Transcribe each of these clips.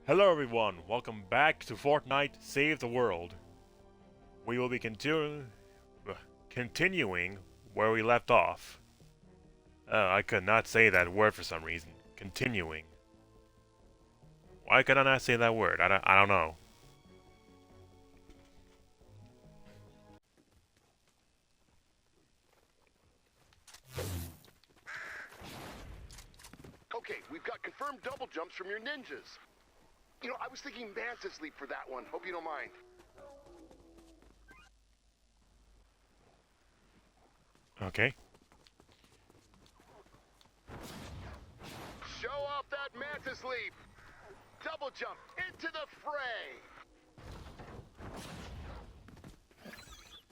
Hello everyone, welcome back to Fortnite Save the World. We will be continuing where we left off. I could not say that word for some reason. Continuing. Why could I not say that word? I don't know. Okay, we've got confirmed double jumps from your ninjas. You know, I was thinking Mantis Leap for that one. Hope you don't mind. Okay. Show off that Mantis Leap. Double jump into the fray.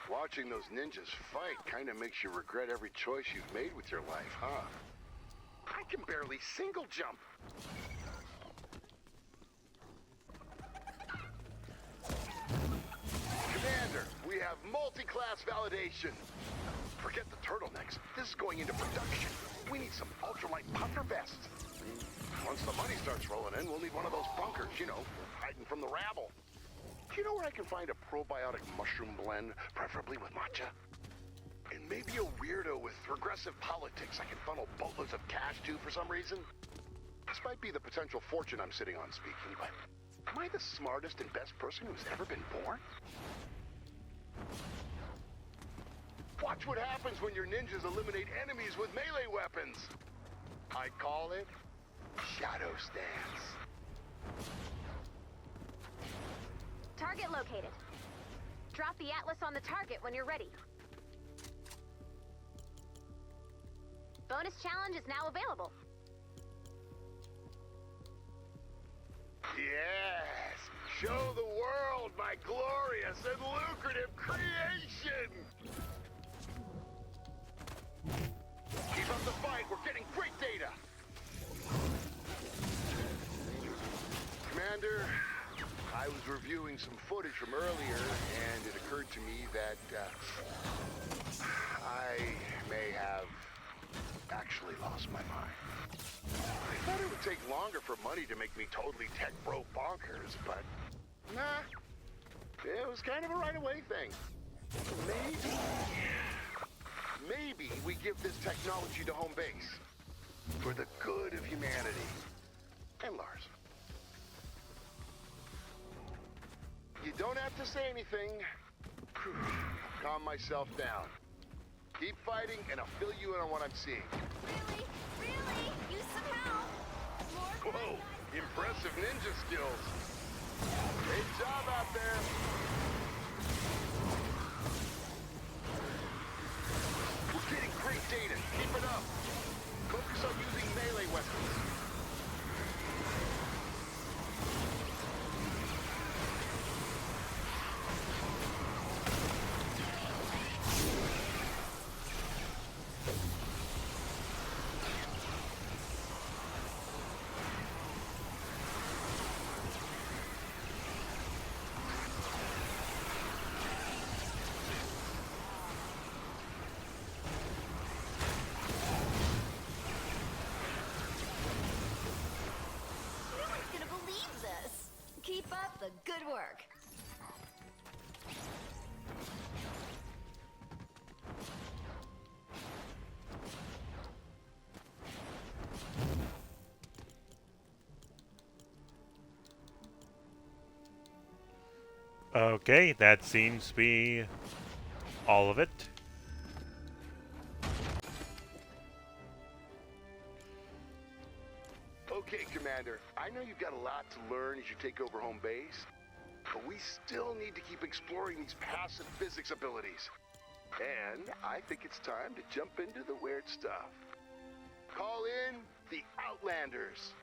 Watching those ninjas fight kind of makes you regret every choice you've made with your life, huh? I can barely single jump. Commander, we have multi-class validation. Forget the turtlenecks. This is going into production. We need some ultralight puffer vests. Once the money starts rolling in, we'll need one of those bunkers, you know, hiding from the rabble. Do you know where I can find a probiotic mushroom blend, preferably with matcha? And maybe a weirdo with regressive politics I can funnel boatloads of cash to for some reason? This might be the potential fortune I'm sitting on speaking, but am I the smartest and best person who's ever been born? Watch what happens when your ninjas eliminate enemies with melee weapons. I call it Shadow Stance. Target located. Drop the Atlas on the target when you're ready. Bonus challenge is now available. Yes! Show the world my glorious and lucrative creation! Keep up the fight, we're getting great data! Commander, I was reviewing some footage from earlier, and it occurred to me that, I may have actually lost my mind. I thought it would take longer for money to make me totally tech bro bonkers, but nah. It was kind of a right-away thing. Maybe we give this technology to home base. For the good of humanity. And Lars. You don't have to say anything. Calm myself down. Keep fighting, and I'll fill you in on what I'm seeing. Really? Really? Use some help! Whoa! Impressive ninja skills. Great job out there. We're getting great data. Keep it up. Focus on using melee weapons. Keep up the good work. Okay, that seems to be all of it. Okay, Commander. I know you've got a lot to learn as you take over home base, but we still need to keep exploring these passive physics abilities. And I think it's time to jump into the weird stuff. Call in the Outlanders.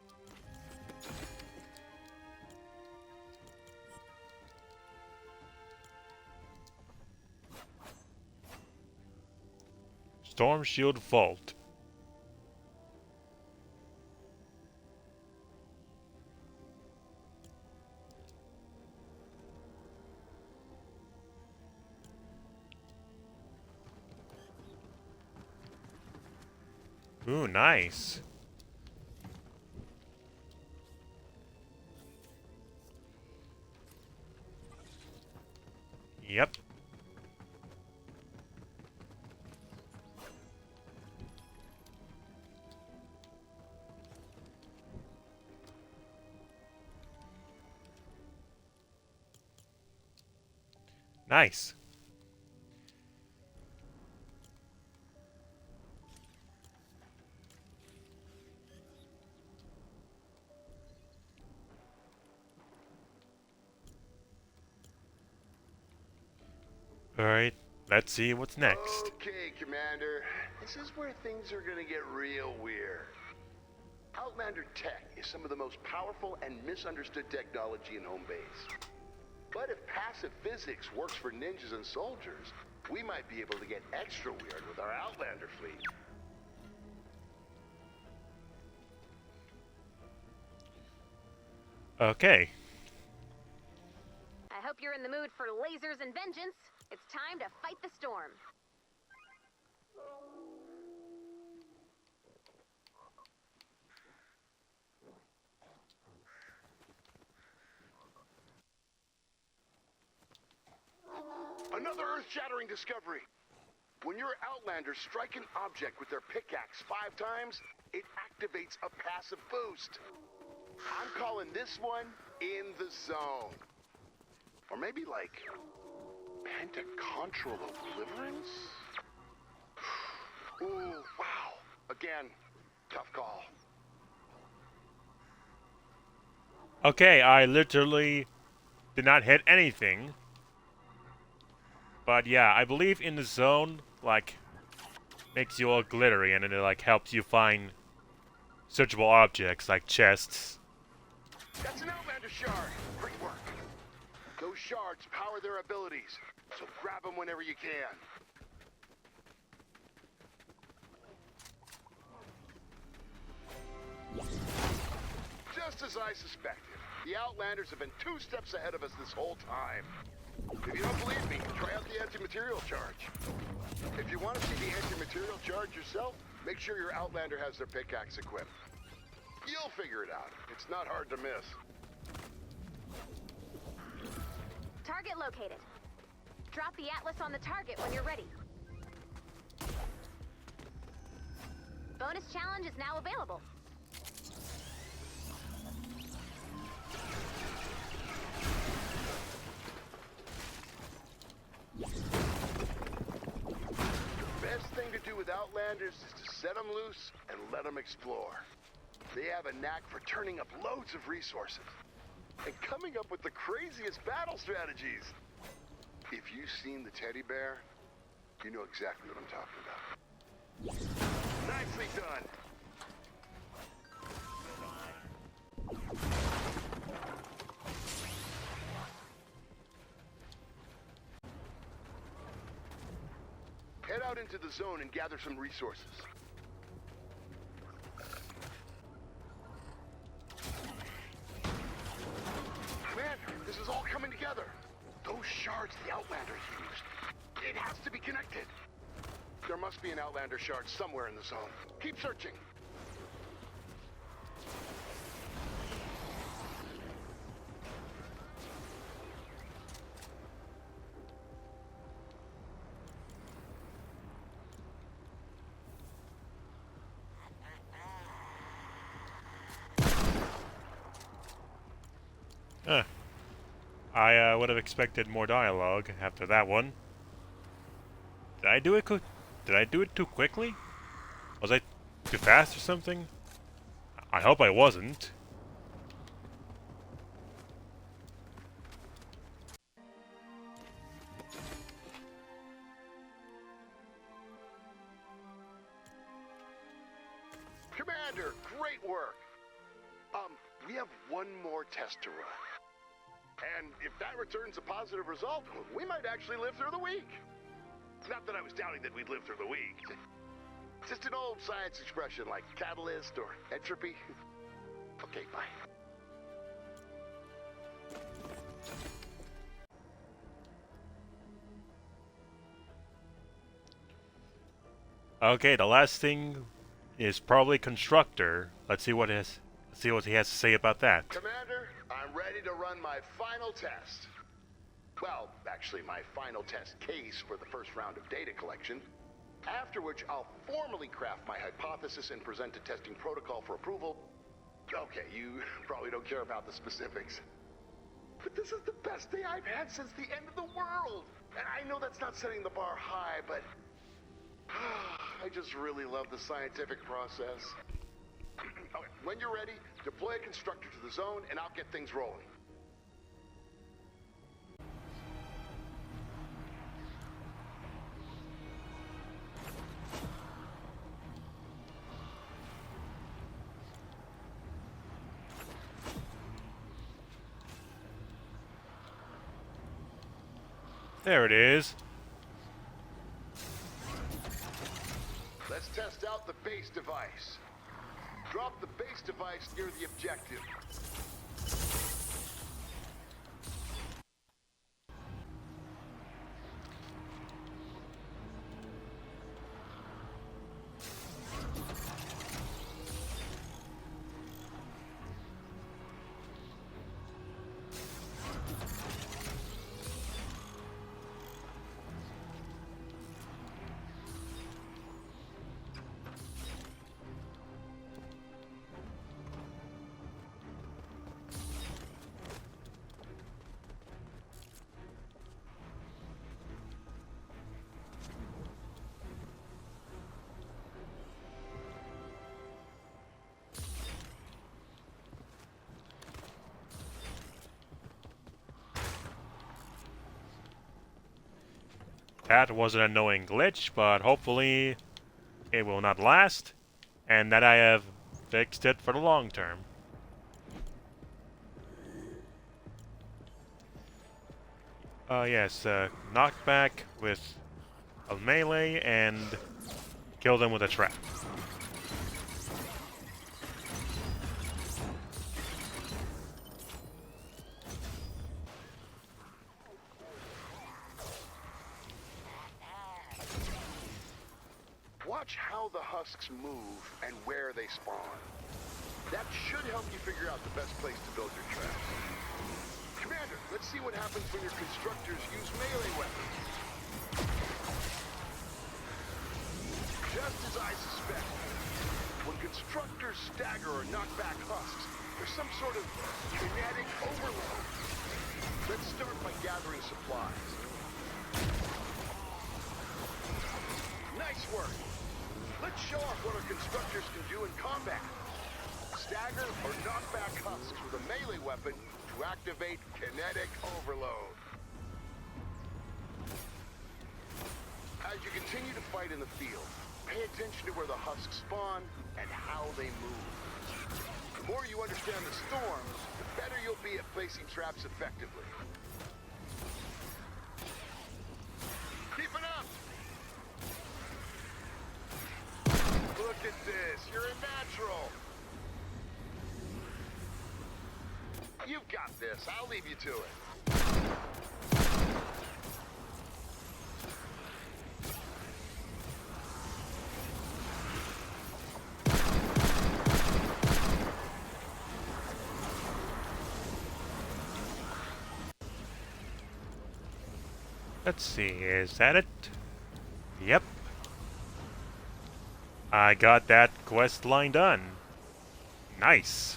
Storm Shield Vault. Ooh, nice. Nice. Alright, let's see what's next. Okay, Commander. This is where things are gonna get real weird. Outlander tech is some of the most powerful and misunderstood technology in home base. But if passive physics works for ninjas and soldiers, we might be able to get extra weird with our Outlander fleet. Okay. I hope you're in the mood for lasers and vengeance. It's time to fight the storm. Another earth-shattering discovery. When your Outlanders strike an object with their pickaxe 5 times, it activates a passive boost. I'm calling this one In the Zone. Or maybe like Pentacontral Deliverance? Ooh, wow. Again, tough call. Okay, I literally did not hit anything. But yeah, I believe in the zone, like, makes you all glittery and then it like helps you find searchable objects like chests. That's an Outlander shard. Great work. Those shards power their abilities, so grab them whenever you can. Just as I suspected, the Outlanders have been 2 steps ahead of us this whole time. If you don't believe me, try out the anti-material charge. If you want to see the anti-material charge yourself, make sure your Outlander has their pickaxe equipped. You'll figure it out. It's not hard to miss. Target located. Drop the Atlas on the target when you're ready. Bonus challenge is now available. Best thing to do with Outlanders is to set them loose and let them explore. They have a knack for turning up loads of resources and coming up with the craziest battle strategies. If you've seen the teddy bear, you know exactly what I'm talking about. Nicely done. Head out into the zone and gather some resources. Commander, this is all coming together. Those shards the Outlanders used. It has to be connected. There must be an Outlander shard somewhere in the zone. Keep searching. Huh. I would have expected more dialogue after that one. Did I do it? Did I do it too quickly? Was I too fast or something? I hope I wasn't. Commander, great work. We have one more test to run. And if that returns a positive result, we might actually live through the week. Not that I was doubting that we'd live through the week. Just an old science expression like catalyst or entropy. Okay, bye. Okay, the last thing is probably constructor. Let's see what he has to say about that. Commander, I'm ready to run my final test. Well, actually, my final test case for the first round of data collection. After which, I'll formally craft my hypothesis and present a testing protocol for approval. Okay, you probably don't care about the specifics. But this is the best day I've had since the end of the world. And I know that's not setting the bar high, but I just really love the scientific process. Okay, when you're ready, deploy a constructor to the zone and I'll get things rolling. There it is. Let's test out the base device. Drop the base device near the objective. That was an annoying glitch, but hopefully it will not last, and that I have fixed it for the long term. Yes, knockback with a melee and kill them with a trap. Watch how the husks move and where they spawn. That should help you figure out the best place to build your traps. Commander, let's see what happens when your constructors use melee weapons. Just as I suspected, when constructors stagger or knock back husks, there's some sort of kinetic overload. Let's start by gathering supplies. Nice work. Let's show off what our constructors can do in combat. Stagger or knock back husks with a melee weapon to activate kinetic overload. As you continue to fight in the field, pay attention to where the husks spawn and how they move. The more you understand the storms, the better you'll be at placing traps effectively. Keep it up! Look at this, you're a natural. You've got this, I'll leave you to it. Let's see, is that it? Yep. I got that quest line done. Nice.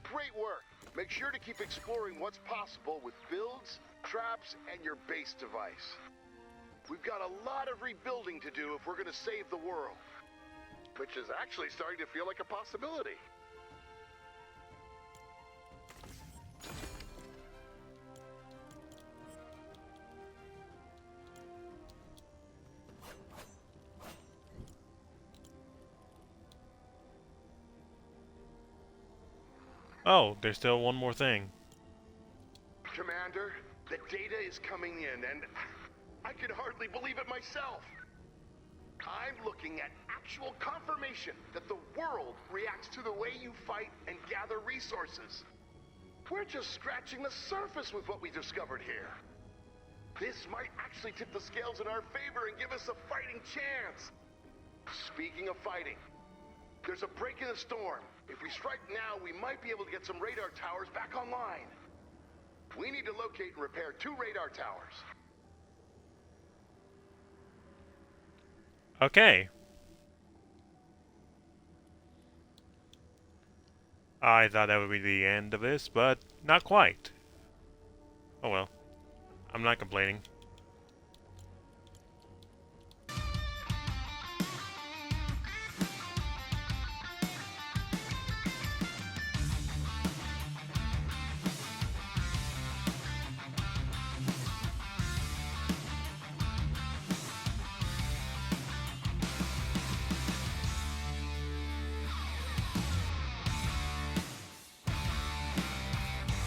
Great work. Make sure to keep exploring what's possible with builds, traps, and your base device. We've got a lot of rebuilding to do if we're going to save the world. Which is actually starting to feel like a possibility. Oh, there's still one more thing. Commander, the data is coming in, and I can hardly believe it myself. I'm looking at actual confirmation that the world reacts to the way you fight and gather resources. We're just scratching the surface with what we discovered here. This might actually tip the scales in our favor and give us a fighting chance. Speaking of fighting, there's a break in the storm. If we strike now, we might be able to get some radar towers back online. We need to locate and repair 2 radar towers. Okay. I thought that would be the end of this, but not quite. Oh well. I'm not complaining.